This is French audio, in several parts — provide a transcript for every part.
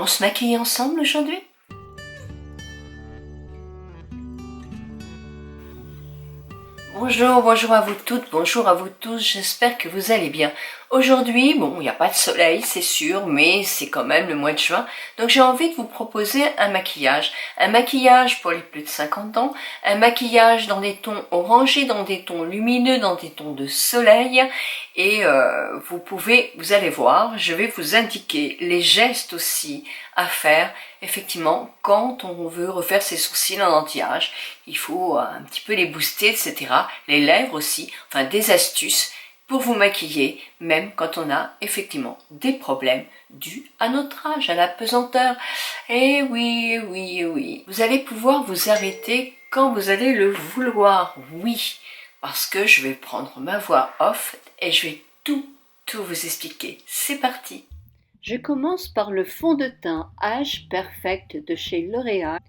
On se maquille ensemble aujourd'hui? Bonjour à vous toutes, bonjour à vous tous, j'espère que vous allez bien. Aujourd'hui, bon, il n'y a pas de soleil, c'est sûr, mais c'est quand même le mois de juin, donc j'ai envie de vous proposer un maquillage. Un maquillage pour les plus de 50 ans, un maquillage dans des tons orangés, dans des tons lumineux, dans des tons de soleil, et vous allez voir, je vais vous indiquer les gestes aussi à faire, effectivement, quand on veut refaire ses sourcils en anti-âge. Il faut un petit peu les booster, etc. Les lèvres aussi, enfin des astuces pour vous maquiller, même quand on a effectivement des problèmes dus à notre âge, à la pesanteur. Et oui, oui, oui. Vous allez pouvoir vous arrêter quand vous allez le vouloir, oui. Parce que je vais prendre ma voix off et je vais tout vous expliquer. C'est parti. Je commence par le fond de teint Age Perfect de chez L'Oréal.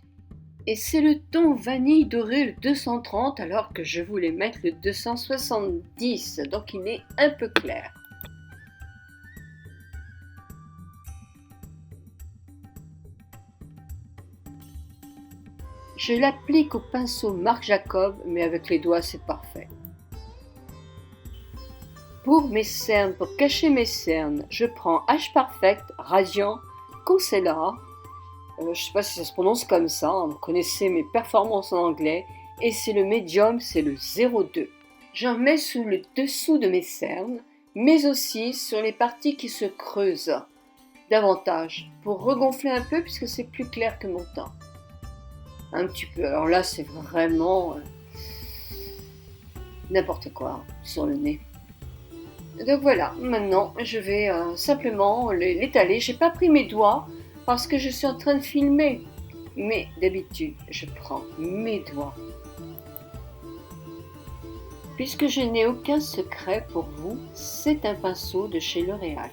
Et c'est le ton vanille doré le 230 alors que je voulais mettre le 270, donc il est un peu clair. Je l'applique au pinceau Marc Jacob, mais avec les doigts c'est parfait. Pour mes cernes, pour cacher mes cernes, je prends Age Perfect Radiant Concealer. Je ne sais pas si ça se prononce comme ça, vous connaissez mes performances en anglais, et c'est le médium, c'est le 02. J'en mets sous le dessous de mes cernes, mais aussi sur les parties qui se creusent davantage, pour regonfler un peu puisque c'est plus clair que mon teint. Un petit peu, alors là c'est vraiment n'importe quoi sur le nez. Donc voilà, maintenant je vais simplement l'étaler, j'ai pas pris mes doigts, parce que je suis en train de filmer. Mais d'habitude, je prends mes doigts. Puisque je n'ai aucun secret pour vous, c'est un pinceau de chez L'Oréal.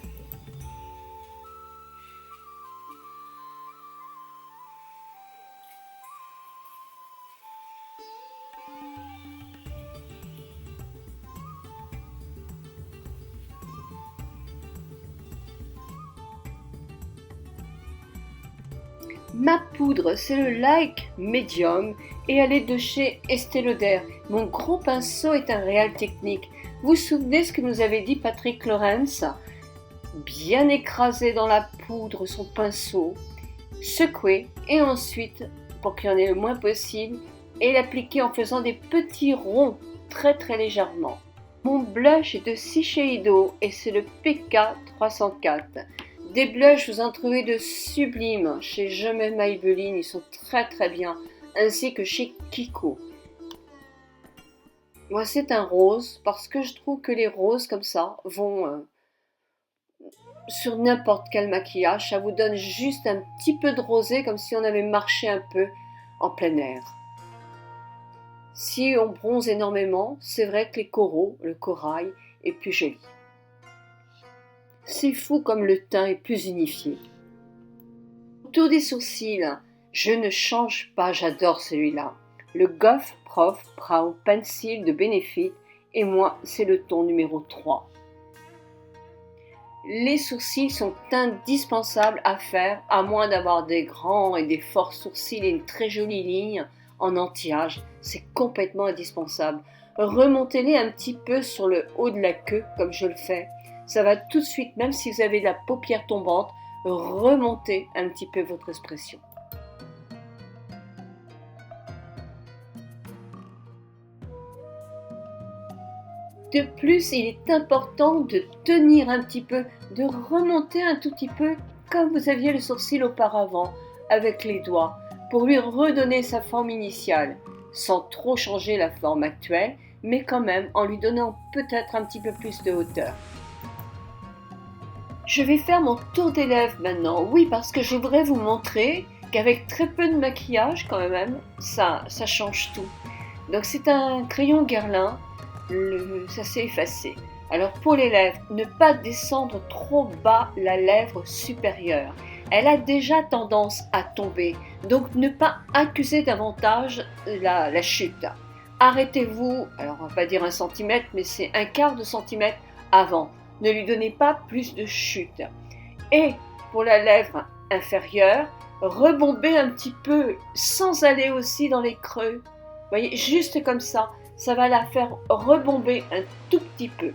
Ma poudre, c'est le Like Medium et elle est de chez Estée Lauder. Mon gros pinceau est un réal technique. Vous vous souvenez ce que nous avait dit Patrick Lawrence? Bien écraser dans la poudre son pinceau, secouer et ensuite, pour qu'il y en ait le moins possible, et l'appliquer en faisant des petits ronds très légèrement. Mon blush est de Shiseido et c'est le PK304. Des blushs, vous en trouvez de sublimes chez Je m'aime Maybelline, ils sont très bien, ainsi que chez Kiko. Moi c'est un rose, parce que je trouve que les roses comme ça vont sur n'importe quel maquillage, ça vous donne juste un petit peu de rosé, comme si on avait marché un peu en plein air. Si on bronze énormément, c'est vrai que les coraux, le corail, est plus joli. C'est fou comme le teint est plus unifié. Autour des sourcils, je ne change pas, j'adore celui-là. Le Goff Prof Brow Pencil de Benefit, et moi c'est le ton numéro 3. Les sourcils sont indispensables à faire, à moins d'avoir des grands et des forts sourcils et une très jolie ligne en anti-âge, c'est complètement indispensable. Remontez-les un petit peu sur le haut de la queue, comme je le fais. Ça va tout de suite, même si vous avez la paupière tombante, remonter un petit peu votre expression. De plus, il est important de tenir un petit peu, de remonter un tout petit peu comme vous aviez le sourcil auparavant, avec les doigts, pour lui redonner sa forme initiale, sans trop changer la forme actuelle, mais quand même en lui donnant peut-être un petit peu plus de hauteur. Je vais faire mon tour des lèvres maintenant, oui, parce que je voudrais vous montrer qu'avec très peu de maquillage quand même, ça change tout. Donc c'est un crayon Guerlain, ça s'est effacé. Alors pour les lèvres, ne pas descendre trop bas la lèvre supérieure. Elle a déjà tendance à tomber, donc ne pas accuser davantage la chute. Arrêtez-vous, alors on va pas dire 1 cm, mais c'est 1/4 de centimètre avant. Ne lui donnez pas plus de chute. Et pour la lèvre inférieur, rebomber un petit peu sans aller aussi dans les creux. Vous voyez, juste comme ça va la faire rebomber un tout petit peu.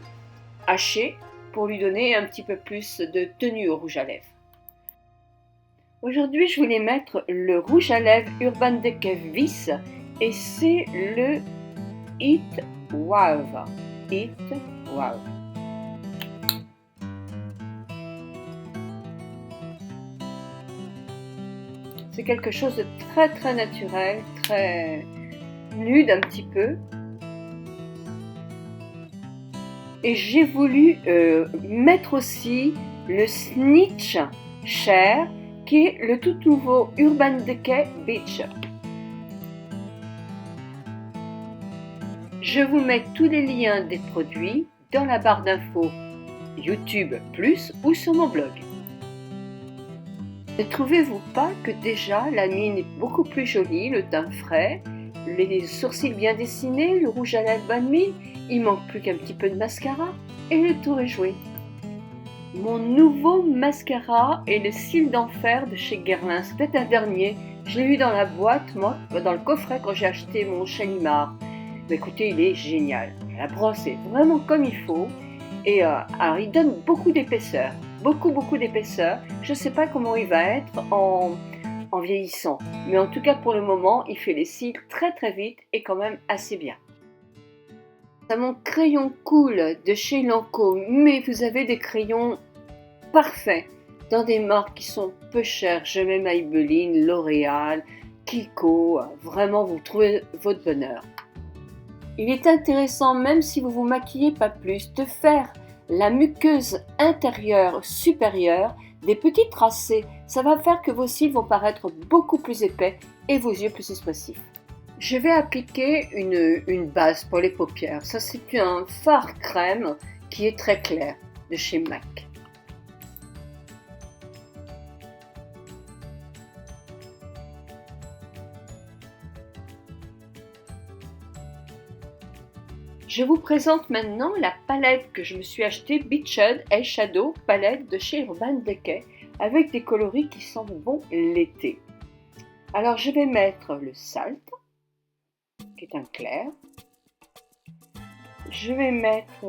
Hacher pour lui donner un petit peu plus de tenue au rouge à lèvres. Aujourd'hui, je voulais mettre le rouge à lèvres Urban Decay Vis et c'est le Heat Wave. Heat Wave. C'est quelque chose de très très naturel, très nude un petit peu. Et j'ai voulu mettre aussi le Snitch Share qui est le tout nouveau Urban Decay Beach. Je vous mets tous les liens des produits dans la barre d'infos YouTube Plus ou sur mon blog. Ne trouvez-vous pas que déjà la mine est beaucoup plus jolie, le teint frais, les sourcils bien dessinés, le rouge à lèvres bonne mine, il manque plus qu'un petit peu de mascara et le tour est joué. Mon nouveau mascara est le Cils d'Enfer de chez Guerlain, c'était un dernier, je l'ai eu dans la boîte, moi, dans le coffret quand j'ai acheté mon Shalimar. Mais écoutez, il est génial, la brosse est vraiment comme il faut et alors, il donne beaucoup d'épaisseur. Beaucoup d'épaisseur. Je ne sais pas comment il va être en vieillissant. Mais en tout cas, pour le moment, il fait les cils très très vite et quand même assez bien. C'est mon crayon cool de chez Lancôme. Mais vous avez des crayons parfaits dans des marques qui sont peu chères. Je mets Maybelline, L'Oréal, Kiko. Vraiment, vous trouvez votre bonheur. Il est intéressant, même si vous vous maquillez pas plus, de faire la muqueuse intérieure supérieure des petits tracés. Ça va faire que vos cils vont paraître beaucoup plus épais et vos yeux plus expressifs. Je vais appliquer une base pour les paupières. Ça, c'est un fard crème qui est très clair de chez MAC. Je vous présente maintenant la palette que je me suis achetée, Beached Eyeshadow palette de chez Urban Decay, avec des coloris qui sentent bon l'été. Alors je vais mettre le Salt, qui est un clair. Je vais mettre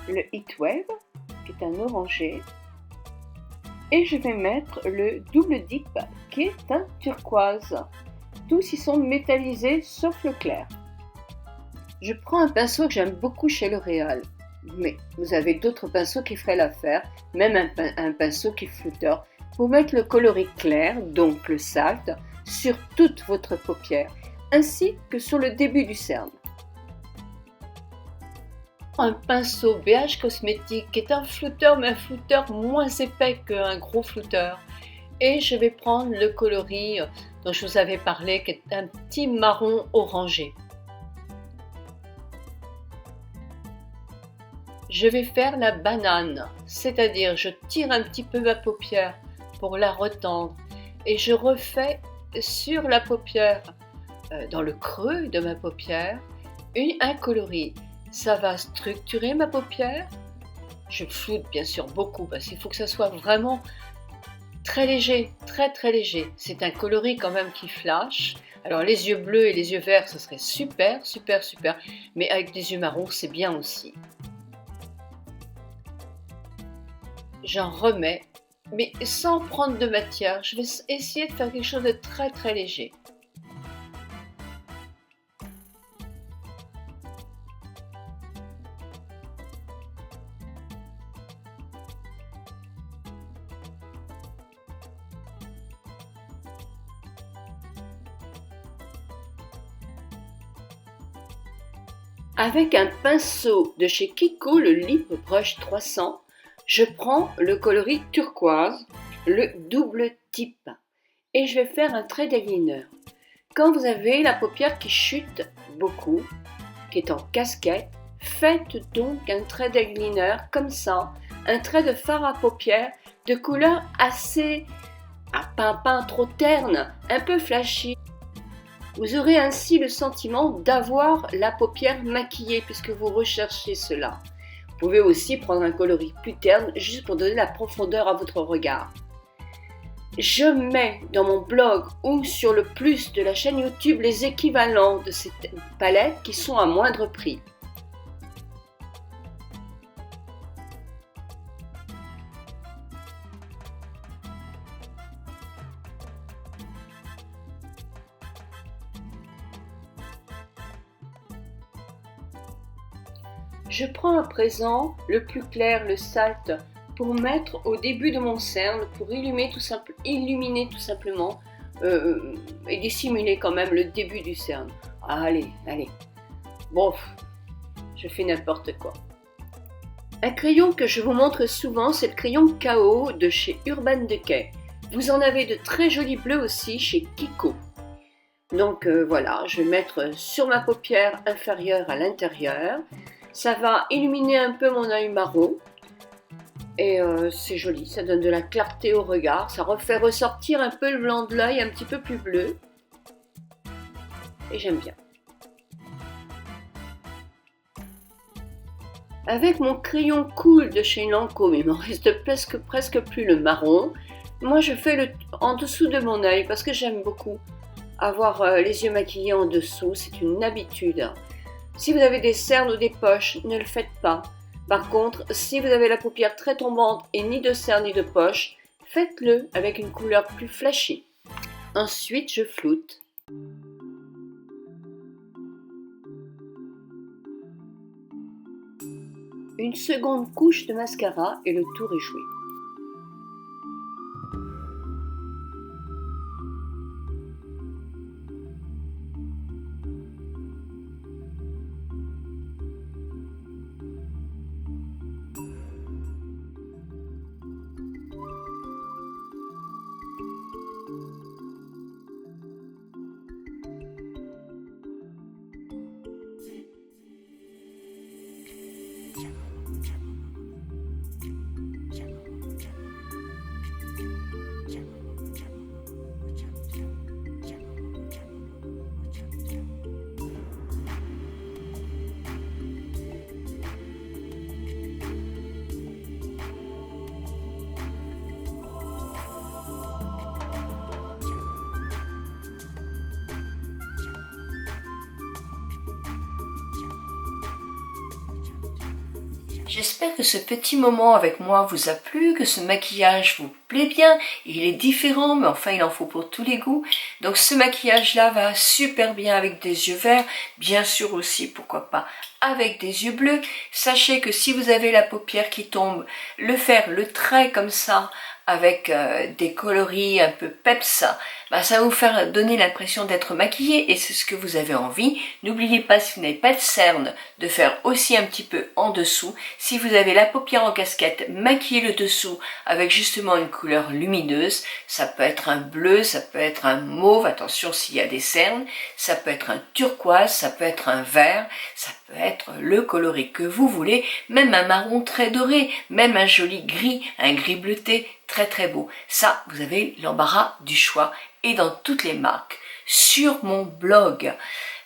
le Heatwave, qui est un orangé. Et je vais mettre le Double Dip, qui est un turquoise. Tous ils sont métallisés sauf le clair. Je prends un pinceau que j'aime beaucoup chez L'Oréal, mais vous avez d'autres pinceaux qui feraient l'affaire, même un pinceau qui est flouteur, pour mettre le coloris clair, donc le salt, sur toute votre paupière, ainsi que sur le début du cerne. Un pinceau BH Cosmétique qui est un flouteur, mais un flouteur moins épais qu'un gros flouteur. Et je vais prendre le coloris dont je vous avais parlé, qui est un petit marron orangé. Je vais faire la banane, c'est-à-dire je tire un petit peu ma paupière pour la retendre et je refais sur la paupière, dans le creux de ma paupière, un coloris. Ça va structurer ma paupière. Je floute bien sûr beaucoup parce qu'il faut que ça soit vraiment très léger, très très léger. C'est un coloris quand même qui flash. Alors les yeux bleus et les yeux verts, ça serait super. Mais avec des yeux marrons, c'est bien aussi. J'en remets, mais sans prendre de matière. Je vais essayer de faire quelque chose de très très léger. Avec un pinceau de chez Kiko, le Lip Brush 300, je prends le coloris turquoise, le double type, et je vais faire un trait d'eyeliner. Quand vous avez la paupière qui chute beaucoup, qui est en casquette, faites donc un trait d'eyeliner comme ça, un trait de fard à paupières de couleur assez, pas trop terne, un peu flashy. Vous aurez ainsi le sentiment d'avoir la paupière maquillée puisque vous recherchez cela. Vous pouvez aussi prendre un coloris plus terne juste pour donner la profondeur à votre regard. Je mets dans mon blog ou sur le plus de la chaîne YouTube les équivalents de cette palette qui sont à moindre prix. Je prends à présent le plus clair, le salt, pour mettre au début de mon cerne, pour illuminer tout simplement et dissimuler quand même le début du cerne. Allez. Bon, je fais n'importe quoi. Un crayon que je vous montre souvent, c'est le crayon KO de chez Urban Decay. Vous en avez de très jolis bleus aussi chez Kiko. Donc voilà, je vais mettre sur ma paupière inférieure à l'intérieur. Ça va illuminer un peu mon œil marron et c'est joli, ça donne de la clarté au regard, ça refait ressortir un peu le blanc de l'œil un petit peu plus bleu et j'aime bien. Avec mon crayon cool de chez Lancôme, il m'en reste presque plus le marron. Moi je fais en dessous de mon œil parce que j'aime beaucoup avoir les yeux maquillés en dessous, c'est une habitude. Si vous avez des cernes ou des poches, ne le faites pas. Par contre, si vous avez la paupière très tombante et ni de cernes ni de poches, faites-le avec une couleur plus flashy. Ensuite, je floute. Une seconde couche de mascara et le tour est joué. J'espère que ce petit moment avec moi vous a plu, que ce maquillage vous plaît bien. Il est différent, mais enfin il en faut pour tous les goûts. Donc ce maquillage-là va super bien avec des yeux verts, bien sûr aussi, pourquoi pas, avec des yeux bleus. Sachez que si vous avez la paupière qui tombe, le trait comme ça, avec des coloris un peu peps, ça va vous faire donner l'impression d'être maquillé et c'est ce que vous avez envie. N'oubliez pas, si vous n'avez pas de cernes, de faire aussi un petit peu en dessous. Si vous avez la paupière en casquette, maquillez le dessous avec justement une couleur lumineuse. Ça peut être un bleu, ça peut être un mauve, attention s'il y a des cernes, ça peut être un turquoise, ça peut être un vert, ça peut être le coloris que vous voulez, même un marron très doré, même un joli gris, un gris bleuté, très très beau. Ça, vous avez l'embarras du choix et dans toutes les marques. Sur mon blog,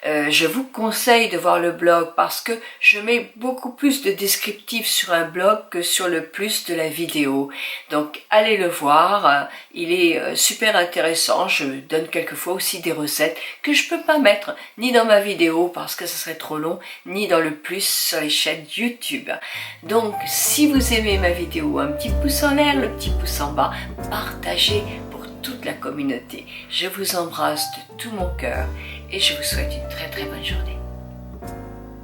je vous conseille de voir le blog parce que je mets beaucoup plus de descriptifs sur un blog que sur le plus de la vidéo. Donc allez le voir, il est super intéressant. Je donne quelquefois aussi des recettes que je peux pas mettre ni dans ma vidéo parce que ça serait trop long, ni dans le plus sur les chaînes YouTube. Donc si vous aimez ma vidéo, un petit pouce en l'air, le petit pouce en bas, partagez pour toute la communauté. Je vous embrasse de tout mon cœur et je vous souhaite une très très bonne journée.